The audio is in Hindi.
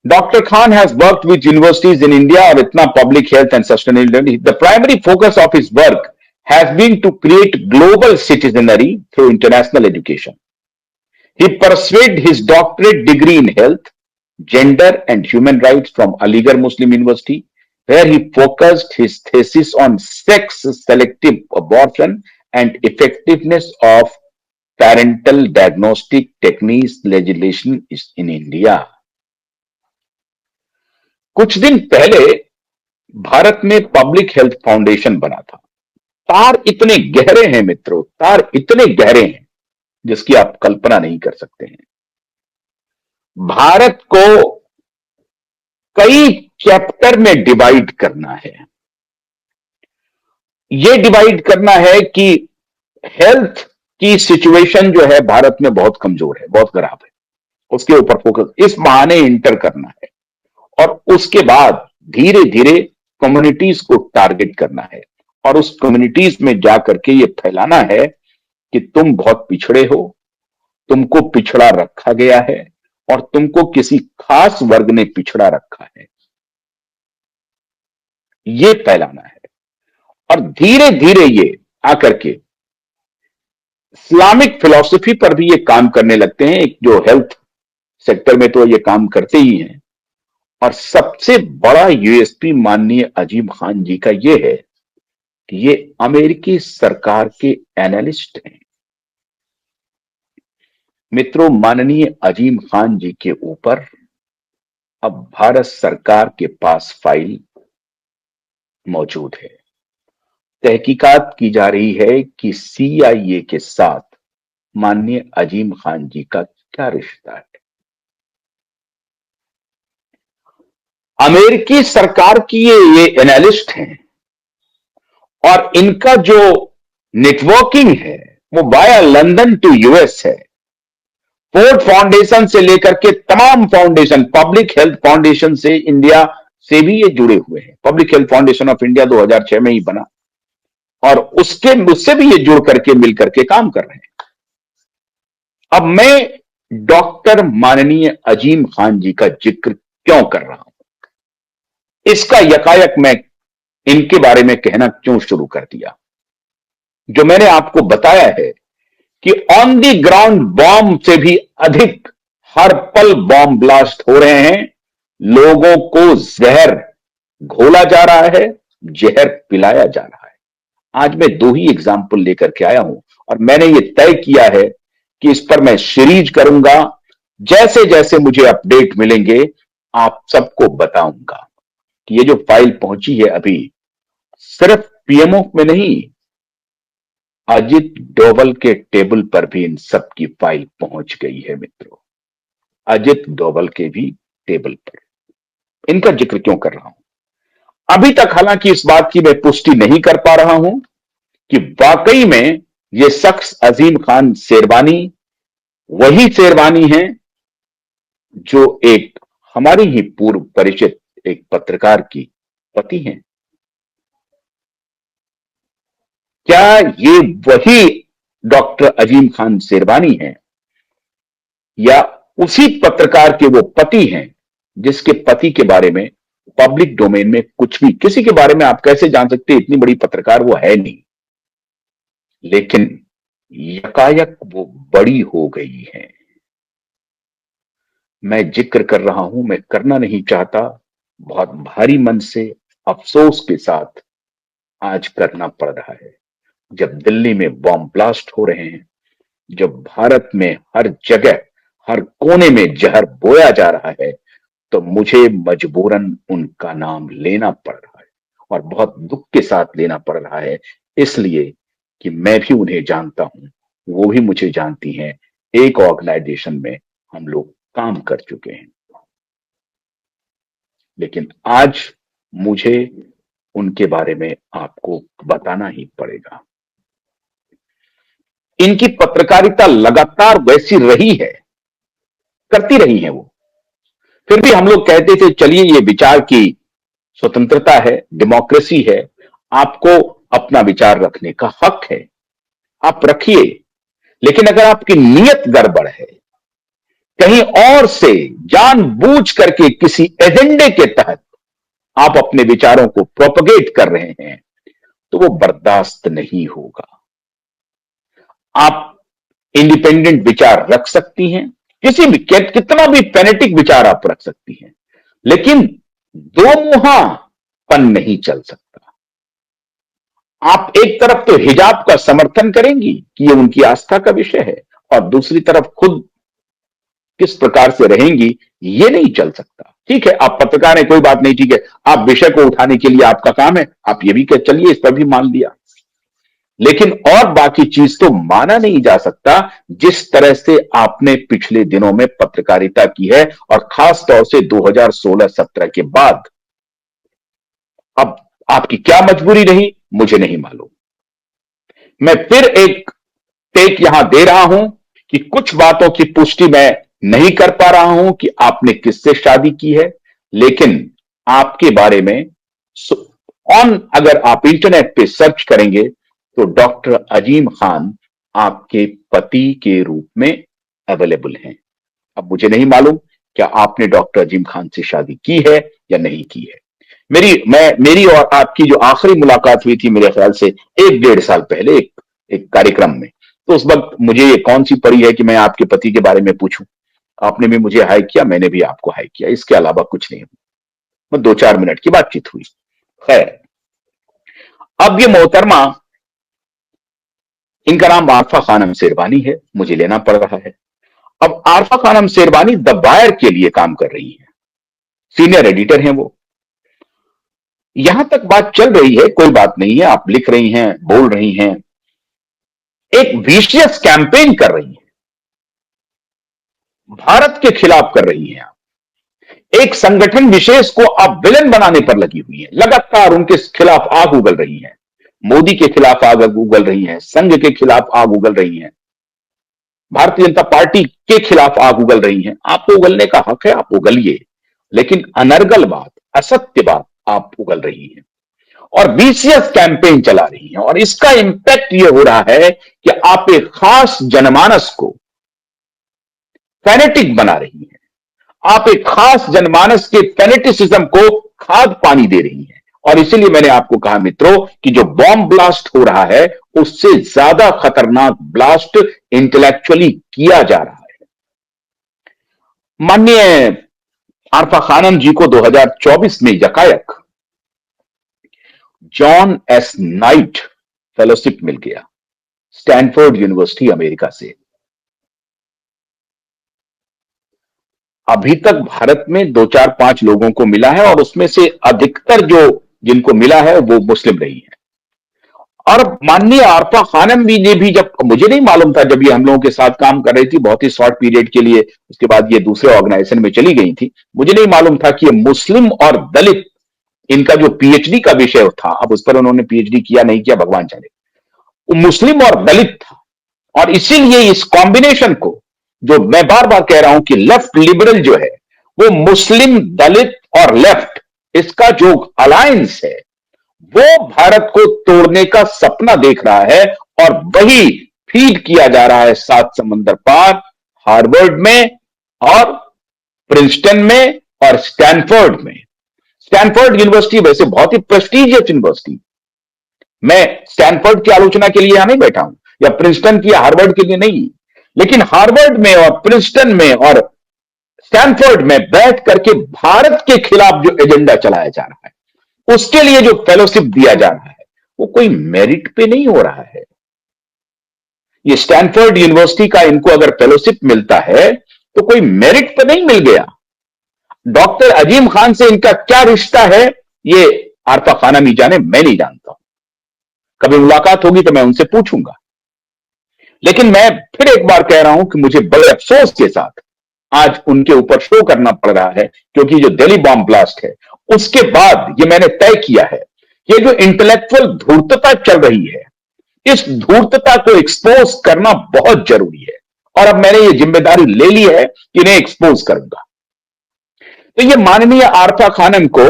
Dr. Khan has worked with universities in India with public health and sustainability. The primary focus of his work has been to create global citizenry through international education. He pursued his doctorate degree in health, gender, and human rights from Aligarh Muslim University, where he focused his thesis on sex selective abortion and effectiveness of parental diagnostic techniques legislation in India. कुछ दिन पहले भारत में पब्लिक हेल्थ फाउंडेशन बना था। तार इतने गहरे हैं मित्रों, तार इतने गहरे हैं जिसकी आप कल्पना नहीं कर सकते हैं। भारत को कई चैप्टर में डिवाइड करना है। यह डिवाइड करना है कि हेल्थ की सिचुएशन जो है भारत में बहुत कमजोर है, बहुत खराब है, उसके ऊपर फोकस इस बहाने इंटर करना है और उसके बाद धीरे धीरे कम्युनिटीज को टारगेट करना है और उस कम्युनिटीज में जाकर के ये फैलाना है कि तुम बहुत पिछड़े हो, तुमको पिछड़ा रखा गया है और तुमको किसी खास वर्ग ने पिछड़ा रखा है, ये फैलाना है। और धीरे धीरे ये आकर के इस्लामिक फिलॉसफी पर भी ये काम करने लगते हैं। एक जो हेल्थ सेक्टर में तो ये काम करते ही हैं और सबसे बड़ा यूएसपी माननीय अजीम खान जी का ये है कि ये अमेरिकी सरकार के एनालिस्ट हैं। मित्रों, माननीय अजीम खान जी के ऊपर अब भारत सरकार के पास फाइल मौजूद है। तहकीकात की जा रही है कि सीआईए के साथ माननीय अजीम खान जी का क्या रिश्ता है। अमेरिकी सरकार की ये एनालिस्ट हैं और इनका जो नेटवर्किंग है वो बाया लंदन टू यूएस है। फोर्ड फाउंडेशन से लेकर के तमाम फाउंडेशन, पब्लिक हेल्थ फाउंडेशन से इंडिया से भी ये जुड़े हुए हैं। Public health foundation of India 2006 में ही बना और उससे भी ये जुड़ करके मिल करके काम कर रहे हैं। अब मैं डॉक्टर माननीय अजीम खान जी का जिक्र क्यों कर रहा हूं, इसका यकायक मैं इनके बारे में कहना क्यों शुरू कर दिया। जो मैंने आपको बताया है कि ऑन द ग्राउंड बॉम्ब से भी अधिक हर पल बॉम्ब ब्लास्ट हो रहे हैं, लोगों को जहर घोला जा रहा है, जहर पिलाया जा रहा है। आज मैं दो ही एग्जाम्पल लेकर के आया हूं और मैंने ये तय किया है कि इस पर मैं सीरीज करूंगा। जैसे जैसे मुझे अपडेट मिलेंगे आप सबको बताऊंगा कि ये जो फाइल पहुंची है अभी सिर्फ पीएमओ में नहीं, अजित डोभाल के टेबल पर भी इन सब की फाइल पहुंच गई है मित्रों। अजित डोभाल के भी टेबल पर इनका जिक्र क्यों कर रहा हूं। अभी तक हालांकि इस बात की मैं पुष्टि नहीं कर पा रहा हूं कि वाकई में ये शख्स अजीम खान शेरवानी वही शेरवानी है जो एक हमारी ही पूर्व परिचित एक पत्रकार की पति हैं। क्या ये वही डॉक्टर अजीम खान शेरवानी हैं या उसी पत्रकार के वो पति हैं जिसके पति के बारे में पब्लिक डोमेन में कुछ भी, किसी के बारे में आप कैसे जान सकते हैं, इतनी बड़ी पत्रकार वो है नहीं, लेकिन यकायक वो बड़ी हो गई है। मैं जिक्र कर रहा हूं, मैं करना नहीं चाहता, बहुत भारी मन से अफसोस के साथ आज करना पड़ रहा है। जब दिल्ली में बॉम्ब ब्लास्ट हो रहे हैं, जब भारत में हर जगह हर कोने में जहर बोया जा रहा है, तो मुझे मजबूरन उनका नाम लेना पड़ रहा है और बहुत दुख के साथ लेना पड़ रहा है, इसलिए कि मैं भी उन्हें जानता हूं, वो भी मुझे जानती हैं। एक ऑर्गेनाइजेशन में हम लोग काम कर चुके हैं, लेकिन आज मुझे उनके बारे में आपको बताना ही पड़ेगा। इनकी पत्रकारिता लगातार वैसी रही है, करती रही है वो। फिर भी हम लोग कहते थे चलिए ये विचार की स्वतंत्रता है, डेमोक्रेसी है, आपको अपना विचार रखने का हक है, आप रखिए, लेकिन अगर आपकी नीयत गड़बड़ है, कहीं और से जानबूझ करके किसी एजेंडे के तहत आप अपने विचारों को प्रोपगेट कर रहे हैं, तो वो बर्दाश्त नहीं होगा। आप इंडिपेंडेंट विचार रख सकती हैं, किसी भी कितना भी फेनेटिक विचार आप रख सकती हैं, लेकिन दो मुहापन नहीं चल सकता। आप एक तरफ तो हिजाब का समर्थन करेंगी कि ये उनकी आस्था का विषय है, और दूसरी तरफ खुद किस प्रकार से रहेंगी, ये नहीं चल सकता। ठीक है, आप पत्रकार हैं, कोई बात नहीं, ठीक है, आप विषय को उठाने के लिए आपका काम है, आप ये भी कह चलिए, इस पर भी मान लिया, लेकिन और बाकी चीज तो माना नहीं जा सकता जिस तरह से आपने पिछले दिनों में पत्रकारिता की है, और खास तौर से 2016-17 के बाद। अब आपकी क्या मजबूरी रही मुझे नहीं मालूम। मैं फिर एक टेक यहां दे रहा हूं कि कुछ बातों की पुष्टि मैं नहीं कर पा रहा हूं कि आपने किससे शादी की है, लेकिन आपके बारे में अगर आप इंटरनेट पे सर्च करेंगे तो डॉक्टर अजीम खान आपके पति के रूप में अवेलेबल हैं। अब मुझे नहीं मालूम क्या आपने डॉक्टर अजीम खान से शादी की है या नहीं की है। मेरी और आपकी जो आखिरी मुलाकात हुई थी मेरे ख्याल से 1-1.5 साल पहले एक कार्यक्रम में, तो उस वक्त मुझे ये कौन सी पड़ी है कि मैं आपके पति के बारे में पूछूं। आपने भी मुझे हाई किया, मैंने भी आपको हाई किया, इसके अलावा कुछ नहीं। 2-4 मिनट की बातचीत हुई। खैर, अब ये मोहतरमा, इनका नाम आरफा खानम शेरवानी है, मुझे लेना पड़ रहा है। अब आरफा खानम शेरवानी द वायर के लिए काम कर रही है, सीनियर एडिटर हैं वो। यहां तक बात चल रही है, कोई बात नहीं है, आप लिख रही हैं, बोल रही हैं, एक विशियस कैंपेन कर रही हैं, भारत के खिलाफ कर रही हैं। आप एक संगठन विशेष को आप विलन बनाने पर लगी हुई हैं, लगातार उनके खिलाफ आग उगल रही हैं, मोदी के खिलाफ आग उगल रही हैं, संघ के खिलाफ आग उगल रही हैं, भारतीय जनता पार्टी के खिलाफ आग उगल रही हैं। आपको उगलने का हक है, आप उगलिए, लेकिन अनर्गल बात, असत्य बात आप उगल रही हैं और विशियस कैंपेन चला रही हैं, और इसका इंपैक्ट यह हो रहा है कि आप एक खास जनमानस को फैनेटिक बना रही हैं, आप एक खास जनमानस के फैनेटिसिज्म को खाद पानी दे रही हैं। और इसीलिए मैंने आपको कहा मित्रों कि जो बॉम्ब ब्लास्ट हो रहा है उससे ज्यादा खतरनाक ब्लास्ट इंटेलेक्चुअली किया जा रहा है। माननीय आरफा खानम जी को 2024 में यकायक जॉन एस नाइट फेलोशिप मिल गया, स्टैनफोर्ड यूनिवर्सिटी अमेरिका से। अभी तक भारत में 2-4-5 लोगों को मिला है, और उसमें से अधिकतर जिनको मिला है वो मुस्लिम रही है। और माननीय आरफा खानम भी ने भी, जब मुझे नहीं मालूम था, जब ये हम लोगों के साथ काम कर रही थी बहुत ही शॉर्ट पीरियड के लिए, उसके बाद ये दूसरे ऑर्गेनाइजेशन में चली गई थी, मुझे नहीं मालूम था कि ये मुस्लिम और दलित, इनका जो पीएचडी का विषय था, अब उस पर उन्होंने पीएचडी किया नहीं किया भगवान जाने, वो मुस्लिम और दलित था। और इसीलिए इस कॉम्बिनेशन को, जो मैं बार बार कह रहा हूं कि लेफ्ट लिबरल जो है वो मुस्लिम, दलित और लेफ्ट, इसका जो अलायंस है वो भारत को तोड़ने का सपना देख रहा है, और वही फीड किया जा रहा है 7 समंदर पार, हार्वर्ड में और प्रिंसटन में और स्टैनफोर्ड में। स्टैनफोर्ड यूनिवर्सिटी वैसे बहुत ही प्रेस्टीजियस यूनिवर्सिटी, मैं स्टैनफोर्ड की आलोचना के लिए यहां नहीं बैठा हूं, या प्रिंसटन की, हार्वर्ड के लिए नहीं, लेकिन हार्वर्ड में और प्रिंसटन में और स्टैनफोर्ड में बैठ करके भारत के खिलाफ जो एजेंडा चलाया जा रहा है, उसके लिए जो फेलोशिप दिया जा रहा है, वो कोई मेरिट पे नहीं हो रहा है। ये स्टैनफोर्ड यूनिवर्सिटी का इनको अगर फेलोशिप मिलता है तो कोई मेरिट पे नहीं मिल गया। डॉक्टर अजीम खान से इनका क्या रिश्ता है ये आरफा खानम ही जाने, मैं नहीं जानता हूं। कभी मुलाकात होगी तो मैं उनसे पूछूंगा। लेकिन मैं फिर एक बार कह रहा हूं कि मुझे बड़े अफसोस के साथ आज उनके ऊपर शो करना पड़ रहा है, क्योंकि जो दिल्ली बॉम्ब ब्लास्ट है उसके बाद ये मैंने तय किया है, ये जो इंटेलेक्चुअल धूर्तता चल रही है, इस धूर्तता को एक्सपोज करना बहुत जरूरी है, और अब मैंने ये जिम्मेदारी ले ली है कि इन्हें एक्सपोज करूंगा। तो ये माननीय आरफा खानम को